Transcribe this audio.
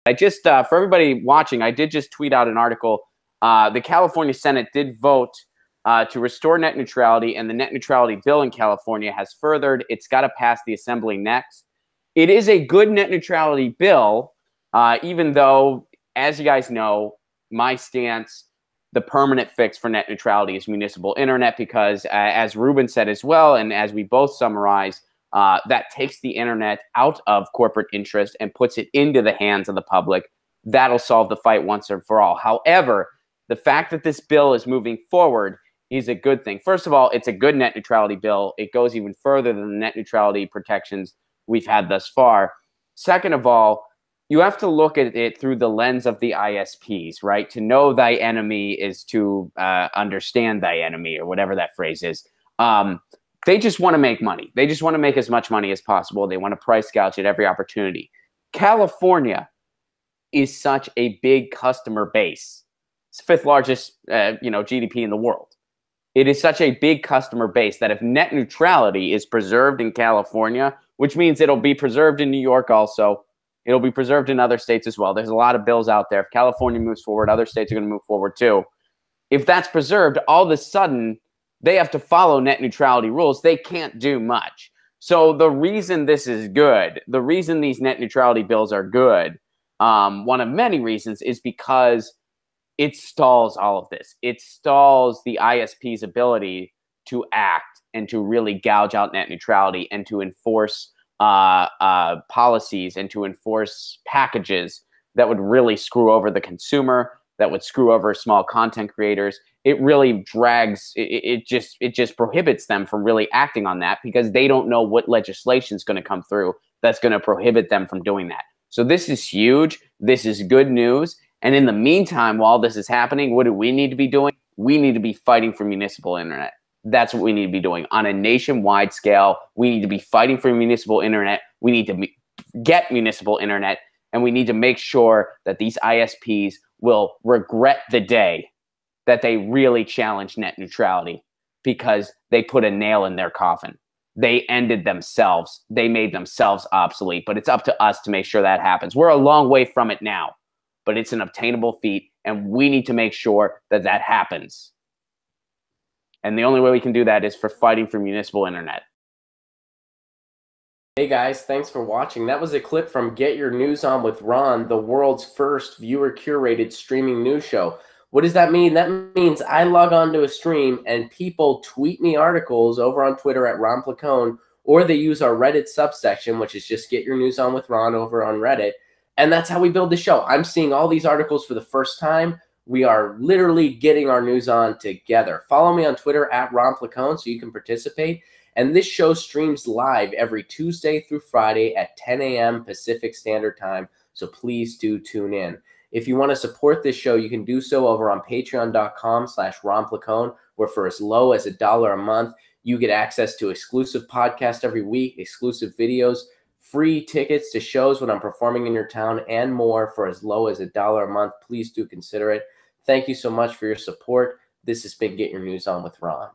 I just, for everybody watching, I did just tweet out an article. The California Senate did vote to restore net neutrality, and the net neutrality bill in California has furthered. It's got to pass the assembly next. It is a good net neutrality bill, even though, as you guys know, my stance, the permanent fix for net neutrality is municipal internet, because as Ruben said as well, and as we both summarize, that takes the internet out of corporate interest and puts it into the hands of the public. That'll solve the fight once and for all. However, the fact that this bill is moving forward is a good thing. First of all, it's a good net neutrality bill. It goes even further than the net neutrality protections we've had thus far. Second of all, you have to look at it through the lens of the ISPs, right? To know thy enemy is to understand thy enemy, or whatever that phrase is. They just want to make money. They just want to make as much money as possible. They want to price gouge at every opportunity. California is such a big customer base. It's the fifth largest GDP in the world. It is such a big customer base that if net neutrality is preserved in California, which means it'll be preserved in New York also, it'll be preserved in other states as well. There's a lot of bills out there. If California moves forward, other states are going to move forward too. If that's preserved, all of a sudden, they have to follow net neutrality rules. They can't do much. So the reason this is good, the reason these net neutrality bills are good, one of many reasons, is because it stalls all of this. It stalls the ISP's ability to act and to really gouge out net neutrality and to enforce policies and to enforce packages that would really screw over the consumer, that would screw over small content creators. It really drags, it just prohibits them from really acting on that, because they don't know what legislation is going to come through that's going to prohibit them from doing that. So this is huge. This is good news. And in the meantime, while this is happening, what do we need to be doing? We need to be fighting for municipal internet. That's what we need to be doing on a nationwide scale. We need to be fighting for municipal internet. We need to get municipal internet, and we need to make sure that these ISPs will regret the day that they really challenged net neutrality, because they put a nail in their coffin. They ended themselves. They made themselves obsolete, but it's up to us to make sure that happens. We're a long way from it now, but it's an obtainable feat, and we need to make sure that that happens. And the only way we can do that is for fighting for municipal internet. Hey guys, thanks for watching. That was a clip from Get Your News On with Ron, the world's first viewer-curated streaming news show. What does that mean? That means I log on to a stream and people tweet me articles over on Twitter at Ron Placone, or they use our Reddit subsection, which is just Get Your News On with Ron over on Reddit. And that's how we build the show. I'm seeing all these articles for the first time. We are literally getting our news on together. Follow me on Twitter at Ron Placone so you can participate. And this show streams live every Tuesday through Friday at 10 a.m. Pacific Standard Time. So please do tune in. If you want to support this show, you can do so over on patreon.com/Ron Placone, where for as low as $1 a month, you get access to exclusive podcasts every week, exclusive videos, free tickets to shows when I'm performing in your town, and more for as low as $1 a month. Please do consider it. Thank you so much for your support. This has been Get Your News On with Ron.